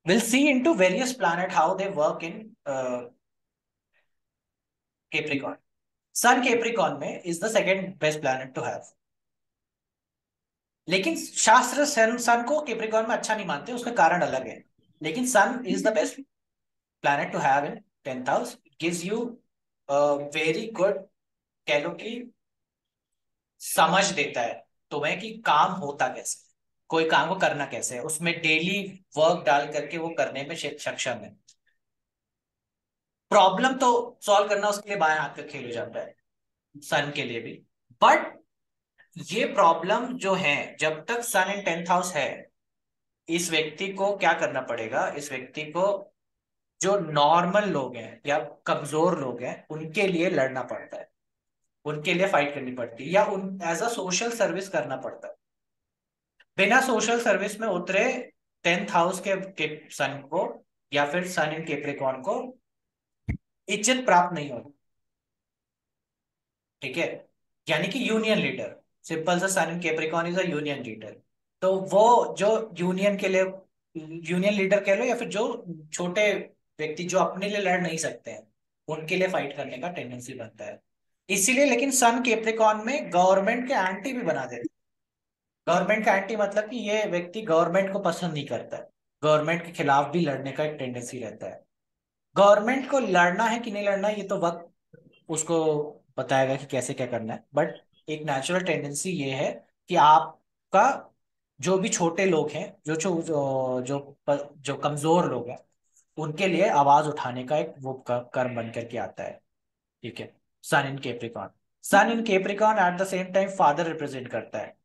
We'll see into various planet how they work in Capricorn. Sun Capricorn में is the second best planet to have. लेकिन शास्त्र सन को Capricorn में अच्छा नहीं मानते, उसका कारण अलग है। लेकिन sun is the best planet to have in 10th house. Gives you very good, कह लो कि समझ देता है तुम्हें कि काम होता कैसे, कोई काम को करना कैसे है, उसमें डेली वर्क डाल करके वो करने में सक्षम है। प्रॉब्लम तो सॉल्व करना उसके लिए बाएं हाथ का खेल हो जाता है, सन के लिए भी। बट ये प्रॉब्लम जो है, जब तक सन इन 10th हाउस है, इस व्यक्ति को क्या करना पड़ेगा, इस व्यक्ति को जो नॉर्मल लोग हैं या कमजोर लोग हैं उनके लिए लड़ना पड़ता है, उनके लिए फाइट करनी पड़ती है, या उन एज अ सोशल सर्विस करना पड़ता है। बिना सोशल सर्विस में उतरे 10th हाउस के सन को, या फिर सन इन कैप्रिकॉर्न को इज्जत प्राप्त नहीं होती। ठीक है, यानी कि यूनियन लीडर, सिंपल सा, sun in Capricorn is a union leader. तो वो जो यूनियन के लिए, यूनियन लीडर कह लो, या फिर जो छोटे व्यक्ति जो अपने लिए लड़ नहीं सकते हैं, उनके लिए फाइट करने का टेंडेंसी बनता है। इसीलिए लेकिन सन कैप्रिकॉर्न में गवर्नमेंट के एंटी भी बना देते। गवर्नमेंट का एंटी मतलब कि ये व्यक्ति गवर्नमेंट को पसंद नहीं करता है, गवर्नमेंट के खिलाफ भी लड़ने का एक टेंडेंसी रहता है। गवर्नमेंट को लड़ना है कि नहीं लड़ना है, ये तो वक्त उसको बताएगा कि कैसे क्या करना है। बट एक नेचुरल टेंडेंसी ये है कि आपका जो भी छोटे लोग हैं, जो कमजोर लोग हैं, उनके लिए आवाज उठाने का एक वो कर्म बन करके आता है। ठीक है, sun in Capricorn. Sun in Capricorn at the same time father represent करता है।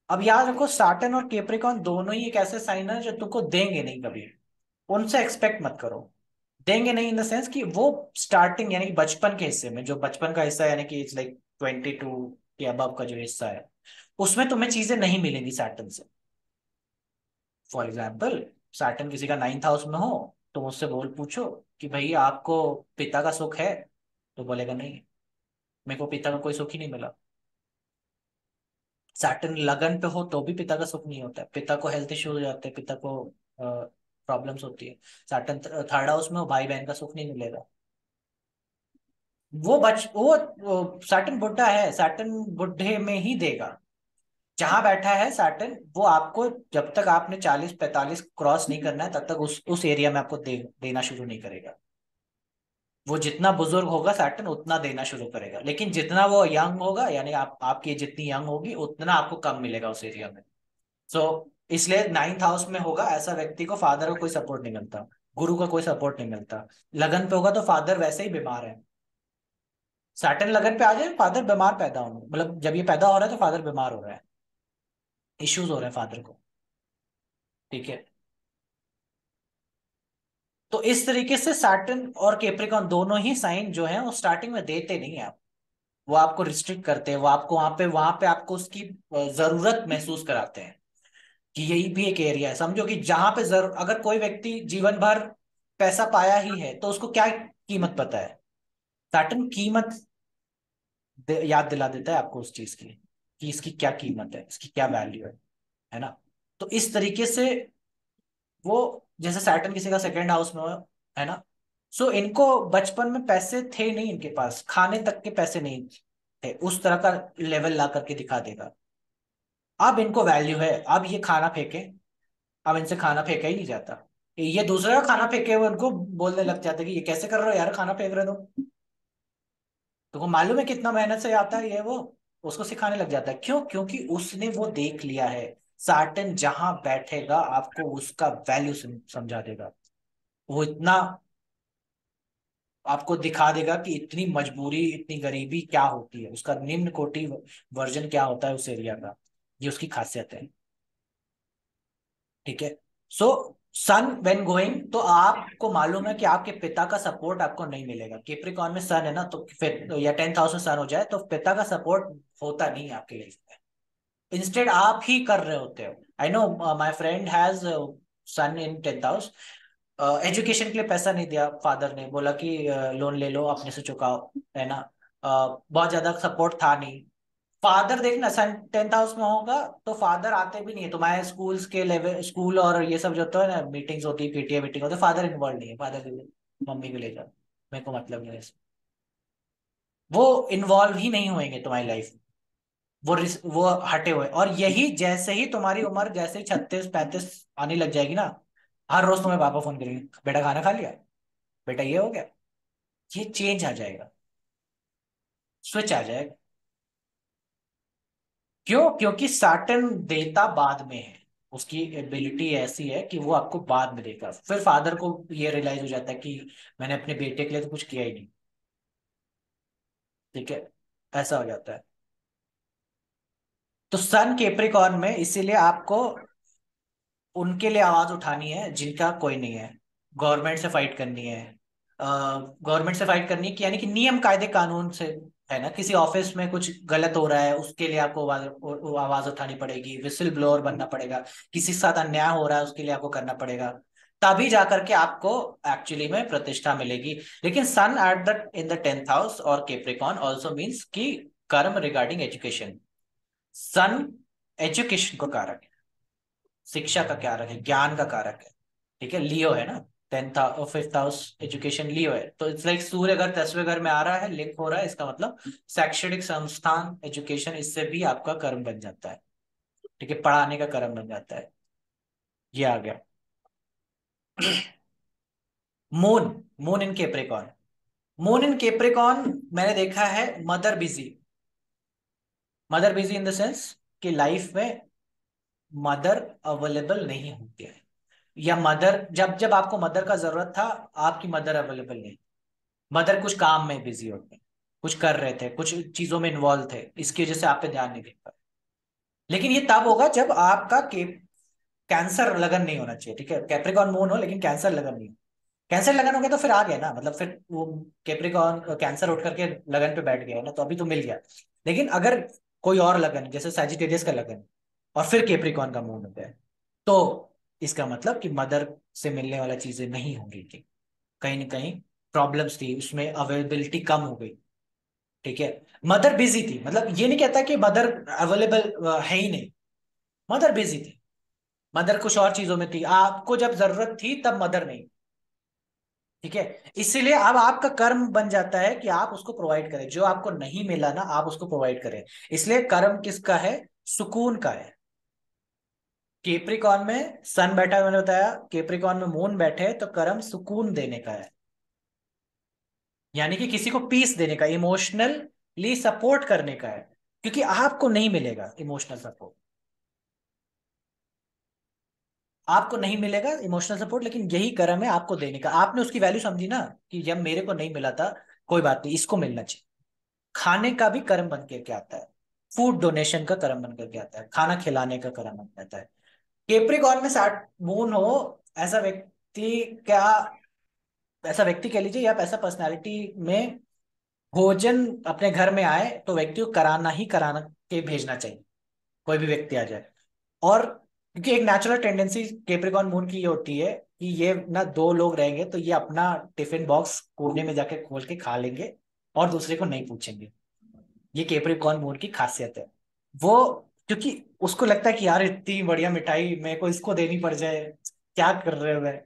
अब याद रखो, सैटर्न और कैप्रिकॉर्न दोनों ही एक ऐसे साइन है जो तुमको देंगे नहीं कभी, उनसे एक्सपेक्ट मत करो। देंगे नहीं इन द सेंस कि वो स्टार्टिंग यानी कि बचपन के हिस्से में, जो बचपन का हिस्सा यानी कि इट्स लाइक 22 के अबव का जो हिस्सा है, उसमें तुम्हें चीजें नहीं मिलेंगी सैटर्न से। फॉर एग्जाम्पल, सैटर्न किसी का 9th हाउस में हो, तो मुझसे बोल पूछो कि भाई आपको पिता का सुख है, तो बोलेगा नहीं, मेरे को पिता का कोई सुख ही नहीं मिला। सैटर्न लगन पे हो तो भी पिता का सुख नहीं होता है, पिता को हेल्थ इश्यू हो जाते हैं, पिता को प्रॉब्लम्स होती है। सैटर्न 3rd हाउस में हो, भाई बहन का सुख नहीं मिलेगा। वो सैटर्न बुढ़ा है, सैटर्न बुढ़े में ही देगा। जहां बैठा है सैटर्न, वो आपको जब तक आपने 40-45 क्रॉस नहीं करना है तब तक उस एरिया में आपको देना शुरू नहीं करेगा। वो जितना बुजुर्ग होगा सैटर्न उतना देना शुरू करेगा, लेकिन जितना वो यंग होगा, यानी आपकी जितनी यंग होगी उतना आपको कम मिलेगा उस एरिया में। सो इसलिए 9th हाउस में होगा ऐसा व्यक्ति को फादर का कोई सपोर्ट नहीं मिलता, गुरु का कोई सपोर्ट नहीं मिलता। लगन पे होगा तो फादर वैसे ही बीमार है। सैटर्न लगन पे आ जाए, फादर बीमार पैदा होंगे, मतलब जब ये पैदा हो रहा है तो फादर बीमार हो रहा है, इश्यूज हो रहे हैं फादर को। ठीक है, तो इस तरीके से सैटर्न और कैप्रिकॉर्न दोनों ही साइन जो है वो स्टार्टिंग में देते नहीं है आप, वो आपको रिस्ट्रिक्ट करते हैं, वो आपको वहां पे आपको उसकी जरूरत महसूस कराते हैं कि यही भी एक एरिया है। समझो कि जहां पे जरूर, अगर कोई व्यक्ति जीवन भर पैसा पाया ही है तो उसको क्या कीमत पता है, सैटर्न कीमत याद दिला देता है आपको उस चीज की, कि इसकी क्या कीमत है, इसकी क्या वैल्यू है ना। तो इस तरीके से वो, जैसे सैटर्न किसी का 2nd हाउस में हो, है ना, सो इनको बचपन में पैसे थे नहीं, इनके पास खाने तक के पैसे नहीं थे, उस तरह का लेवल ला करके दिखा देगा। अब इनको वैल्यू है, अब ये खाना फेंके, अब इनसे खाना फेंका ही नहीं जाता। ये दूसरे का खाना फेंके हुए उनको बोलने लग जाते कि ये कैसे कर रहे हो यार, खाना फेंक रहे हो तुमको मालूम है कितना मेहनत से आता है ये वो, उसको सिखाने लग जाता है। क्यों? क्योंकि उसने वो देख लिया है, साटन जहां बैठेगा आपको उसका वैल्यू समझा देगा। वो इतना आपको दिखा देगा कि इतनी मजबूरी, इतनी गरीबी क्या होती है, उसका निम्न कोटि वर्जन क्या होता है उस एरिया का। ये उसकी खासियत है। ठीक है, सो सन व्हेन गोइंग, तो आपको मालूम है कि आपके पिता का सपोर्ट आपको नहीं मिलेगा। कैप्रिकॉर्न में सन है ना, तो फिर या 10th हाउस में सन हो जाए तो पिता का सपोर्ट होता नहीं है आपके लाइफ में। इंस्टेड आप ही कर रहे होते हो। I know, my friend has son in 10th house. Education के लिए पैसा नहीं दिया फादर ने, बोला कि लोन ले लो अपने से चुकाओ, है ना। बहुत ज्यादा सपोर्ट था नहीं। फादर देखना, सन 10th हाउस में होगा तो फादर आते भी नहीं है तुम्हारे स्कूल्स के लेवल, स्कूल और ये सब जो होता है ना, मीटिंग्स होती है, पीटीए मीटिंग होती है, फादर इन्वॉल्व नहीं है, फादर के लिए मम्मी को ले जाओ, मेरे को मतलब नहीं है इससे। वो इन्वॉल्व ही नहीं होंगे तुम्हारी लाइफ में, वो हटे हुए। और यही जैसे ही तुम्हारी उम्र जैसे ही 36 35 आने लग जाएगी ना, हर रोज तुम्हें पापा फोन करेंगे, बेटा खाना खा लिया, बेटा ये हो गया। ये चेंज आ जाएगा, स्विच आ जाएगा। क्यों? क्योंकि सैटर्न देता बाद में है, उसकी एबिलिटी ऐसी है कि वो आपको बाद में देगा। फिर फादर को ये रियलाइज हो जाता है कि मैंने अपने बेटे के लिए तो कुछ किया ही नहीं। ठीक है, ऐसा हो जाता है। तो सन केप्रिकॉर्न में इसीलिए आपको उनके लिए आवाज उठानी है जिनका कोई नहीं है। गवर्नमेंट से फाइट करनी है। गवर्नमेंट से फाइट करनी है कि यानी कि नियम कायदे कानून से, है ना, किसी ऑफिस में कुछ गलत हो रहा है उसके लिए आपको आवाज उठानी पड़ेगी, विसिल ब्लोअर बनना पड़ेगा। किसी के साथ अन्याय हो रहा है उसके लिए आपको करना पड़ेगा, तभी जाकर के आपको एक्चुअली में प्रतिष्ठा मिलेगी। लेकिन sun at the in the 10th house और केप्रिकॉन ऑल्सो मीन्स कि कर्म रिगार्डिंग एजुकेशन। सन एजुकेशन को कारक है, शिक्षा का कारक है, ज्ञान का कारक है। ठीक है, लियो है ना, 5th हाउस एजुकेशन लियो है, तो इट्स लाइक सूर्य अगर 10वें घर में आ रहा है, लिंक हो रहा है, इसका मतलब शैक्षणिक संस्थान एजुकेशन, इससे भी आपका कर्म बन जाता है। ठीक है, पढ़ाने का कर्म बन जाता है। ये आ गया। Moon, moon in Capricorn. Moon in Capricorn मैंने देखा है mother busy, mother busy in the sense कि लाइफ में मदर अवेलेबल नहीं होती है, या मदर जब जब आपको मदर का जरूरत था, आपकी मदर अवेलेबल नहीं। मदर कुछ काम में बिजी होते, कुछ कर रहे थे, कुछ चीजों में इन्वॉल्व थे, इसकी वजह से आप पे ध्यान नहीं दे पाए। लेकिन ये तब होगा जब आपका कैंसर लगन नहीं होना चाहिए। ठीक है, कैप्रिकॉन मून हो लेकिन कैंसर लगन नहीं हो। कैंसर लगन हो गया तो फिर आ गया ना, मतलब फिर वो कैप्रिकॉन कैंसर उठ करके लगन पे बैठ गया ना, तो अभी तो मिल गया। लेकिन अगर कोई और लगन जैसे सैजिटेरियस का लगन और फिर कैप्रिकॉन का मून हो गया, तो इसका मतलब कि मदर से मिलने वाला चीजें नहीं होंगी, कि कहीं ना कहीं प्रॉब्लम्स थी उसमें, अवेलेबिलिटी कम हो गई। ठीक है, मदर बिजी थी, मतलब ये नहीं कहता कि मदर अवेलेबल है ही नहीं, मदर बिजी थी, मदर कुछ और चीजों में थी, आपको जब जरूरत थी तब मदर नहीं। ठीक है, इसीलिए अब आपका कर्म बन जाता है कि आप उसको प्रोवाइड करें, जो आपको नहीं मिला ना आप उसको प्रोवाइड करें। इसलिए कर्म किसका है? सुकून का है। केप्रिकॉन में सन बैठा है, मैंने बताया, केप्रिकॉन में मून बैठे तो कर्म सुकून देने का है, यानी कि किसी को पीस देने का, इमोशनली सपोर्ट करने का है। क्योंकि आपको नहीं मिलेगा इमोशनल सपोर्ट, आपको नहीं मिलेगा इमोशनल सपोर्ट, लेकिन यही कर्म है आपको देने का। आपने उसकी वैल्यू समझी ना, कि जब मेरे को नहीं मिला था, कोई बात नहीं, इसको मिलना चाहिए। खाने का भी कर्म बन करके आता है, फूड डोनेशन का कर्म बन करके आता है, खाना खिलाने का कर्म बन जाता है। केप्रिकॉन में 60 मून हो, ऐसा व्यक्ति क्या, ऐसा व्यक्ति कह लीजिए, या ऐसा पर्सनैलिटी में भोजन अपने घर में आए तो व्यक्ति को कराना ही कराना के भेजना चाहिए, कोई भी व्यक्ति आ जाए। और क्योंकि एक नेचुरल टेंडेंसी केप्रिकॉन मून की ये होती है कि ये ना, दो लोग रहेंगे तो ये अपना टिफिन बॉक्स कोने में जाके खोल के खा लेंगे और दूसरे को नहीं पूछेंगे। ये केप्रिकॉन मून की खासियत है। वो, क्योंकि उसको लगता है कि यार इतनी बढ़िया मिठाई मेरे को इसको देनी पड़ जाए, क्या कर रहे हो मैं।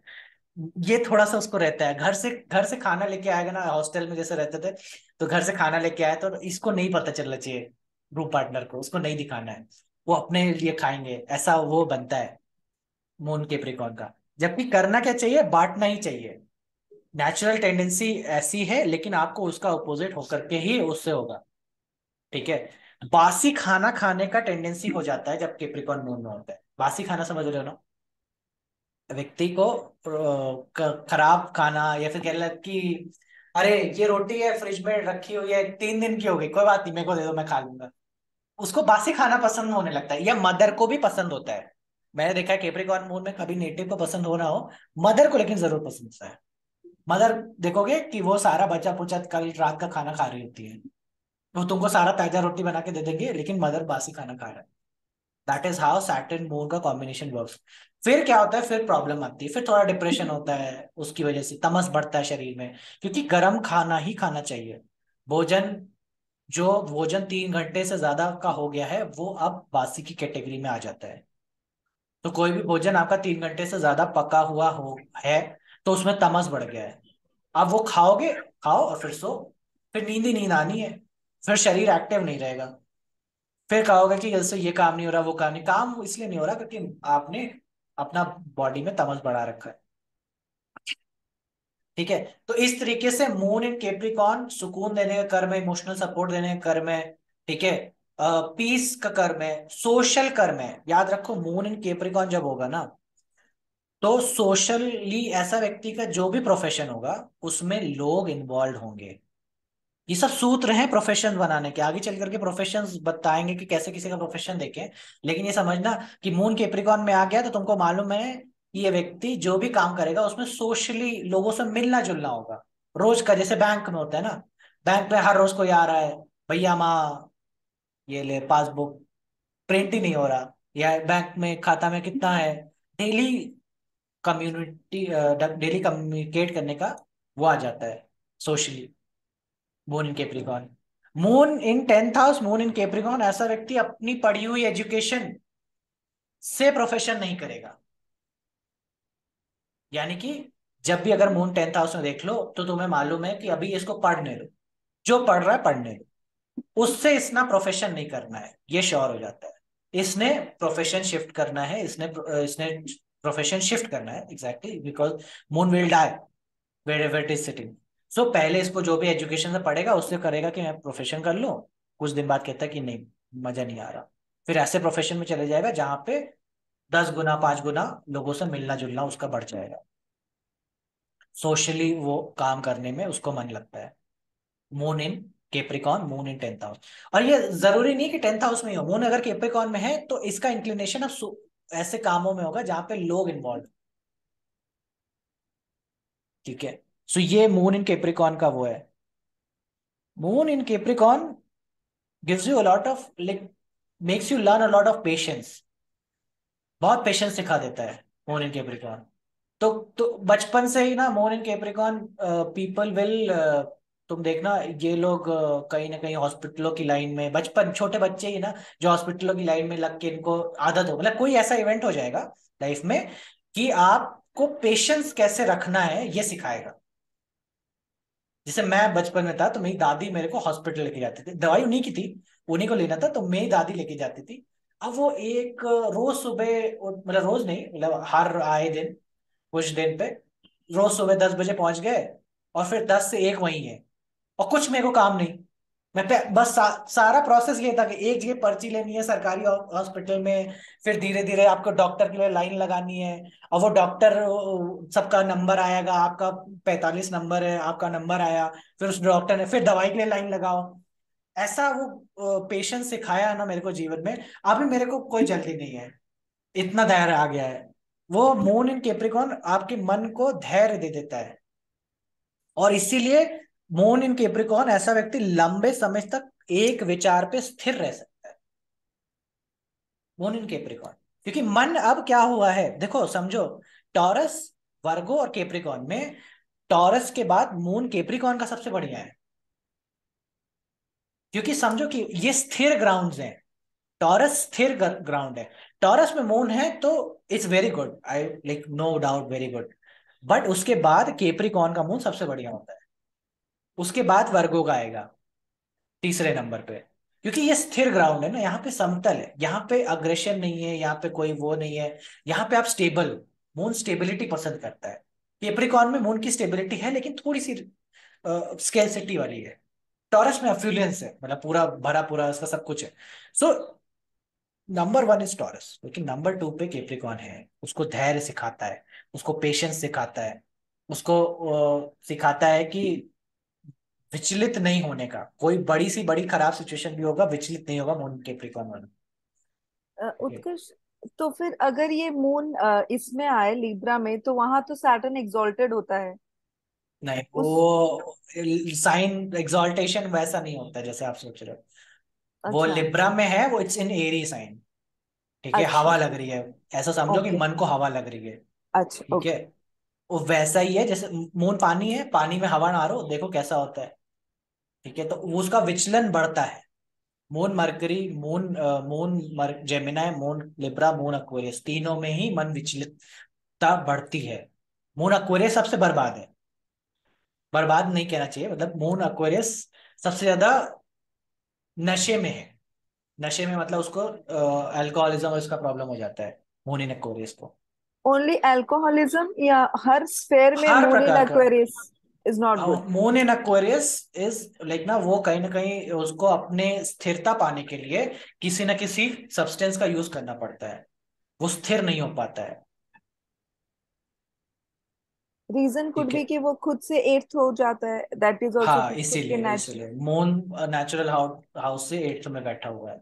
ये थोड़ा सा उसको रहता है, घर से खाना लेके आएगा ना, हॉस्टल में जैसे रहते थे, तो घर से खाना लेके आए तो इसको नहीं पता चलना चाहिए, ग्रुप पार्टनर को उसको नहीं दिखाना है, वो अपने लिए खाएंगे, ऐसा वो बनता है मून केप्रिकॉन का। जबकि करना क्या चाहिए? बांटना ही चाहिए। नेचुरल टेंडेंसी ऐसी है, लेकिन आपको उसका अपोजिट होकर के ही उससे होगा। ठीक है, बासी खाना खाने का टेंडेंसी हो जाता है जब केप्रिकॉन मून में होता है। बासी खाना समझ रहे हो ना, व्यक्ति को खराब खाना, या फिर कह लो कि अरे ये रोटी है फ्रिज में रखी हुई है 3 दिन की हो गई, कोई बात नहीं मेरे को दे दो मैं खा लूंगा, उसको बासी खाना पसंद होने लगता है। या मदर को भी पसंद होता है, मैंने देखा है केप्रिकॉर्न मून में कभी नेटिव को पसंद हो ना हो, मदर को लेकिन जरूर पसंद होता है। मदर देखोगे कि वो सारा बचा पुचा कल रात का खाना खा रही होती है, वो तुमको सारा ताजा रोटी बना के दे देंगे, लेकिन मदर बासी खाना खा रहा है। That is how Saturn moon का कॉम्बिनेशन वर्क्स। फिर क्या होता है? फिर प्रॉब्लम आती है, फिर थोड़ा डिप्रेशन होता है, उसकी वजह से तमस बढ़ता है शरीर में, क्योंकि गर्म खाना ही खाना चाहिए। भोजन जो भोजन 3 घंटे से ज्यादा का हो गया है वो अब बासी की कैटेगरी में आ जाता है। तो कोई भी भोजन आपका 3 घंटे से ज्यादा पका हुआ हो है तो उसमें तमस बढ़ गया है। आप वो खाओगे, खाओ और फिर सो, फिर नींद ही नींद आनी है, फिर शरीर एक्टिव नहीं रहेगा। फिर कहोगे कि जैसे ये काम नहीं हो रहा, वो काम नहीं, काम इसलिए नहीं हो रहा क्योंकि आपने अपना बॉडी में तमस बढ़ा रखा है। ठीक है। तो इस तरीके से मून इन केप्रिकॉन सुकून देने का कर्म है, इमोशनल सपोर्ट देने का कर्म है। ठीक है। पीस का कर्म है, सोशल कर्म है। याद रखो मून इन केप्रिकॉन जब होगा ना, तो सोशली ऐसा व्यक्ति का जो भी प्रोफेशन होगा उसमें लोग इन्वॉल्व होंगे। ये सब सूत्र हैं प्रोफेशन बनाने के, आगे चल करके प्रोफेशंस बताएंगे कि कैसे किसी का प्रोफेशन देखें। लेकिन ये समझना कि मून केप्रिकॉन में आ गया तो तुमको मालूम है कि ये व्यक्ति जो भी काम करेगा उसमें सोशली लोगों से मिलना जुलना होगा। रोज का जैसे बैंक में होता है ना, बैंक में हर रोज कोई आ रहा है, भैया माँ ये ले पासबुक, प्रिंट ही नहीं हो रहा, या बैंक में खाता में कितना है। डेली कम्युनिटी, डेली कम्युनिकेट करने का वो आ जाता है socially. Moon in Capricorn, moon in 10th house, moon in Capricorn, ऐसा व्यक्ति अपनी पढ़ी हुई एजुकेशन से प्रोफेशन नहीं करेगा। यानी कि जब भी अगर मून 10th हाउस में देख लो तो तुम्हें मालूम है कि अभी इसको पढ़ने लो, जो पढ़ रहा है पढ़ने लो, उससे इसना प्रोफेशन नहीं करना है, ये श्योर हो जाता है। इसने प्रोफेशन शिफ्ट करना है, इसने प्रोफेशन शिफ्ट करना है exactly because moon will die wherever it is sitting. So पहले इसको जो भी एजुकेशन से पढ़ेगा उससे करेगा कि मैं प्रोफेशन कर लूं। कुछ दिन बाद कहता है कि नहीं, मजा नहीं आ रहा, फिर ऐसे प्रोफेशन में चले जाएगा जहां पे 10 गुना 5 गुना लोगों से मिलना जुलना उसका बढ़ जाएगा। सोशली वो काम करने में उसको मन लगता है। Moon in Capricorn, moon in 10th house. और ये जरूरी नहीं कि 10th हाउस में ही हो, मून अगर केप्रिकॉन में है तो इसका इंक्लिनेशन अब ऐसे कामों में होगा जहां पे लोग इन्वॉल्व। ठीक है। सो ये मून इन केप्रिकॉन का वो है। Moon in Capricorn gives you a lot of like makes you learn a lot of patience। बहुत पेशेंस सिखा देता है मोन इन केप्रिकॉन। तो बचपन से ही ना मोन इन केप्रिकॉन पीपल विल, तुम देखना ये लोग कहीं ना कहीं हॉस्पिटलों की लाइन में, बचपन छोटे बच्चे ही ना जो हॉस्पिटलों की लाइन में लग के इनको आदत हो, मतलब कोई ऐसा इवेंट हो जाएगा लाइफ में कि आपको पेशेंस कैसे रखना है ये सिखाएगा। जैसे मैं बचपन में था तो मेरी दादी मेरे को हॉस्पिटल लेके जाती थी, दवाई उन्हीं की थी, उन्हीं को लेना था तो मेरी दादी लेके जाती थी। अब वो एक रोज सुबह, मतलब रोज नहीं, मतलब हर आए दिन कुछ दिन पे रोज सुबह 10 बजे पहुंच गए और फिर 10 से 1 वहीं है, और कुछ मेरे को काम नहीं। बस सारा प्रोसेस ये था कि एक जगह पर्ची लेनी है सरकारी हॉस्पिटल में, फिर धीरे धीरे आपको डॉक्टर के लिए लाइन लगानी है, और वो डॉक्टर सबका नंबर आएगा, आपका 45 नंबर है, आपका नंबर आया, फिर उस डॉक्टर ने फिर दवाई के लिए लाइन लगाओ। ऐसा वो पेशेंस सिखाया ना मेरे को जीवन में। अभी मेरे को कोई जल्दी नहीं है, इतना धैर्य आ गया है। वो मून इन केप्रिकॉन आपके मन को धैर्य दे देता है, और इसीलिए मून इन केप्रिकॉन ऐसा व्यक्ति लंबे समय तक एक विचार पे स्थिर रह सकता है। मून इन केप्रिकॉन, क्योंकि मन अब क्या हुआ है देखो समझो, टॉरस, वर्गो और केप्रिकॉन में टॉरस के बाद मून केप्रिकॉन का सबसे बढ़िया है। क्योंकि समझो कि ये स्थिर ग्राउंड्स हैं, टॉरस स्थिर ग्राउंड है। टॉरस में मून है तो it's very good, I like no doubt very good. But उसके बाद केप्रिकॉन का मून सबसे बढ़िया होता है, उसके बाद वर्गो का आएगा तीसरे नंबर पे। क्योंकि ये स्थिर ग्राउंड है ना, यहाँ पे समतल है, यहाँ पे अग्रेशन नहीं है, यहाँ पे कोई वो नहीं है, यहाँ पे आप स्टेबल, मून स्टेबिलिटी पसंद करता है। केप्रिकॉन में मून की स्टेबिलिटी है लेकिन थोड़ी सी स्केर्सिटी वाली है। टॉरस में अफ्लुएंस है, मतलब पूरा भरा पूरा उसका सब कुछ है। सो नंबर 1 इज टॉरस, लेकिन नंबर 2 पे केप्रिकॉन है। उसको धैर्य सिखाता है, उसको पेशेंस सिखाता है, उसको सिखाता है कि विचलित नहीं होने का, कोई बड़ी सी बड़ी खराब सिचुएशन भी होगा विचलित नहीं होगा मून केप्रिकॉन वाला। उत्कर्ष, तो फिर अगर ये मून इसमें आए लिब्रा में, तो वहां तो सैटर्न एग्जॉल्टेड होता है नहीं, उस। वो साइन एग्जॉल्टेशन वैसा नहीं होता जैसे आप सोच रहे हो। वो अच्छा। लिब्रा में है, वो इट्स इन एरी साइन। ठीक है, अच्छा। हवा लग रही है, ऐसा समझो कि ओके। मन को हवा लग रही है। अच्छा। ठीक है। ओके। वो वैसा ही है जैसे मून पानी है, पानी में हवा ना रो देखो कैसा होता है। ठीक है, तो उसका विचलन बढ़ता है। Moon mercury, Gemini, moon Libra, moon Aquarius, तीनों में ही मन विचलितता बढ़ती है। मून एक्वेरियस सबसे बर्बाद है, बर्बाद नहीं कहना चाहिए, मतलब मून एक्वेरियस सबसे ज्यादा नशे में है। नशे में मतलब उसको अल्कोहलिज्म और इसका प्रॉब्लम हो जाता है मून इन एक्वेरियस को। ओनली अल्कोहलिज्म या हर स्फेयर में हर मून इन प्रकार का। Aquarius is not good? Moon in Aquarius is like ना, वो कहीं ना कहीं उसको अपने स्थिरता पाने के लिए किसी ना किसी सब्सटेंस का यूज करना पड़ता है, वो स्थिर नहीं हो पाता है। रीजन कुड ठीक बी है। कि वो खुद से एर्थ हो जाता है, दैट इज ऑल्सो हाँ, खुद के इसीलिए नेचुरल। इसीलिए मून नेचुरल हाउस से एट्थ में बैठा हुआ है।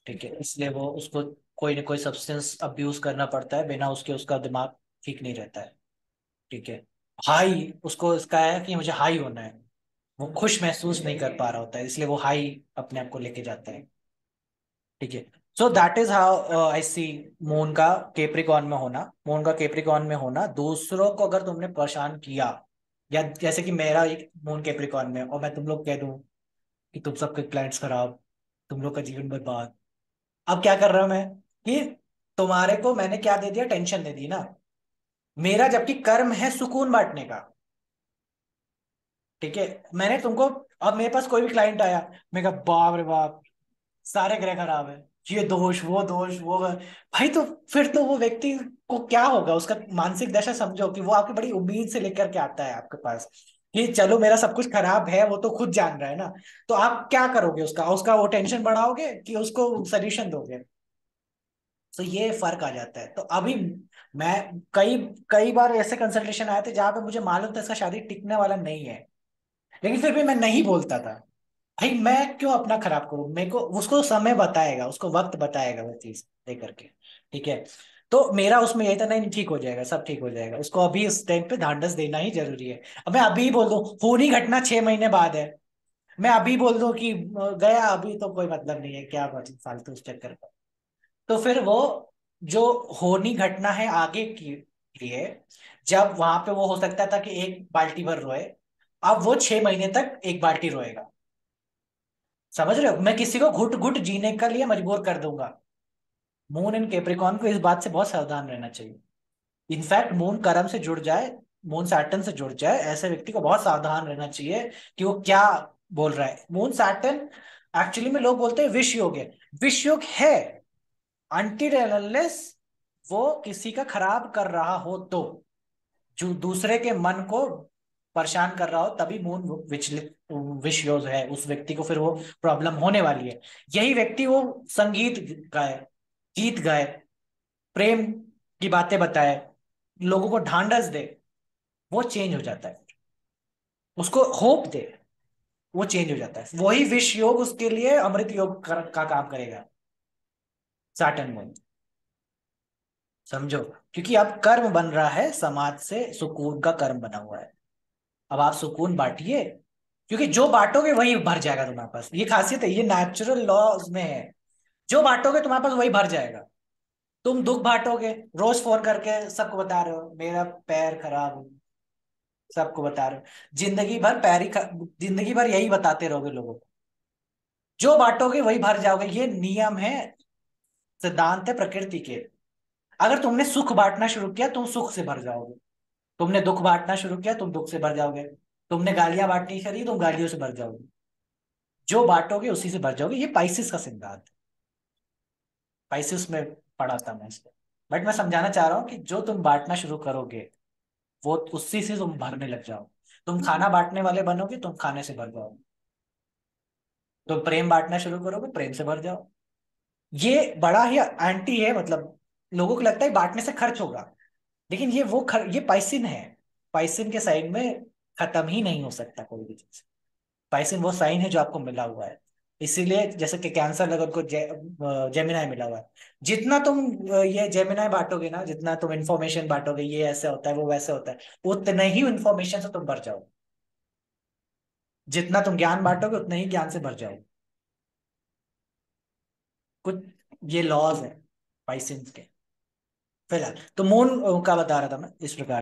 ठीक है, इसलिए वो उसको कोई ना कोई सब्सटेंस अब्यूज करना पड़ता है, बिना उसके उसका दिमाग ठीक नहीं रहता है। ठीक है। हाई, उसको इसका है कि मुझे हाई होना है, वो खुश महसूस नहीं कर पा रहा होता है, इसलिए वो हाई अपने आप को लेके जाता है। ठीक है। So that is how I see moon का केप्रिकॉन में होना। मून का केप्रिकॉन में होना, दूसरों को अगर तुमने परेशान किया, या जैसे कि मेरा एक मून केप्रिकॉन में, और मैं तुम लोग कह दूं कि तुम सबके क्लाइंट्स खराब, तुम लोग का जीवन बर्बाद, अब क्या कर रहा हूं मैं कि तुम्हारे को मैंने क्या दे दिया, टेंशन दे दी ना। मेरा जबकि कर्म है सुकून बांटने का। ठीक है। मैंने तुमको, अब मेरे पास कोई भी क्लाइंट आया, मैं कहा बाप रे बाप, सारे ग्रह खराब है, ये दोष वो दोष वो, भाई तो फिर तो वो व्यक्ति को क्या होगा, उसका मानसिक दशा समझो कि वो आपकी बड़ी उम्मीद से लेकर के आता है आपके पास कि चलो मेरा सब कुछ खराब है, वो तो खुद जान रहा है ना। तो आप क्या करोगे, उसका उसका वो टेंशन बढ़ाओगे कि उसको सोल्यूशन दोगे? तो ये फर्क आ जाता है। तो अभी मैं, कई कई बार ऐसे कंसल्टेशन आए थे जहां पे मुझे मालूम था इसका शादी टिकने वाला नहीं है, लेकिन फिर भी मैं नहीं बोलता था। भाई मैं क्यों अपना खराब करूं, मेरे को उसको समय बताएगा, उसको वक्त बताएगा वो चीज लेकर के। ठीक है। तो मेरा उसमें यही था, नहीं नहीं, ठीक हो जाएगा, सब ठीक हो जाएगा, उसको अभी इस टाइम पे ढांढस देना ही जरूरी है। अब मैं अभी बोल दूं, खूनी घटना 6 महीने बाद है, मैं अभी बोल दूं कि गया अभी, तो कोई मतलब नहीं है, क्या मतलब फालतू उस चक्कर का। तो फिर वो जो होनी घटना है आगे की लिए, जब वहां पे वो हो सकता था कि एक बाल्टी भर रोए, अब वो 6 महीने तक एक बाल्टी रोएगा। समझ रहे हो, मैं किसी को घुट घुट जीने के लिए मजबूर कर दूंगा। मून इन केप्रिकॉन को इस बात से बहुत सावधान रहना चाहिए। इनफैक्ट मून कर्म से जुड़ जाए, मून सैटर्न से जुड़ जाए, ऐसे व्यक्ति को बहुत सावधान रहना चाहिए कि वो क्या बोल रहा है। मून सैटर्न एक्चुअली में लोग बोलते हैं विष योग है, विष योग है अनटिल अनलेस वो किसी का खराब कर रहा हो, तो जो दूसरे के मन को परेशान कर रहा हो, तभी मून विचलित विष योग है उस व्यक्ति को, फिर वो प्रॉब्लम होने वाली है। यही व्यक्ति वो संगीत गाए, गीत गाए, प्रेम की बातें बताए, लोगों को ढांढस दे, वो चेंज हो जाता है, उसको होप दे, वो चेंज हो जाता है। वही विष योग उसके लिए अमृत योग का काम करेगा, सैटर्न मून। समझो, क्योंकि अब कर्म बन रहा है समाज से, सुकून का कर्म बना हुआ है। अब आप सुकून बांटिए, क्योंकि जो बांटोगे वही भर जाएगा तुम्हारे पास, ये खासियत है, ये नेचुरल लॉज में है। जो बांटोगे तुम्हारे पास वही भर जाएगा। तुम दुख बांटोगे, रोज फोन करके सबको बता रहे हो मेरा पैर खराब है, सबको बता रहे हो, जिंदगी भर जिंदगी भर यही बताते रहोगे लोगों को। जो बांटोगे वही भर जाओगे, ये नियम है, सिद्धांत है प्रकृति के। अगर तुमने सुख बांटना शुरू किया तुम सुख से भर जाओगे, तुमने दुख बांटना शुरू किया तुम दुख से भर जाओगे, तुमने गालियां बांटनी करी तुम गालियों से भर जाओगे। जो बांटोगे उसी से भर जाओगे, ये पाइसिस का सिद्धांत है। पाइसिस में पढ़ा था मैं इसको। बट मैं समझाना चाह रहा हूँ कि जो तुम बांटना शुरू करोगे वो उसी से तुम भरने लग जाओ। तुम खाना बांटने वाले बनोगे, तुम खाने से भर जाओगे। तुम प्रेम बांटना शुरू करोगे, प्रेम से भर जाओ। ये बड़ा ही एंटी है, मतलब लोगों को लगता है बांटने से खर्च होगा, लेकिन ये पाइसिन है। पाइसिन के साइन में खत्म ही नहीं हो सकता कोई भी चीज। पाइसिन वो साइन है जो आपको मिला हुआ है। इसीलिए जैसे कि कैंसर लगा उनको जेमिनाई मिला हुआ है। जितना तुम ये जेमिनाई बांटोगे ना, जितना तुम इंफॉर्मेशन बांटोगे, ये ऐसे होता है वो वैसे होता है, उतने ही इंफॉर्मेशन से तुम भर जाओगे। जितना तुम ज्ञान बांटोगे उतने ही ज्ञान से भर जाओगे। कुछ ये लॉज है पाइसेंस के। फिलहाल तो मून का बता रहा था मैं इस प्रकार।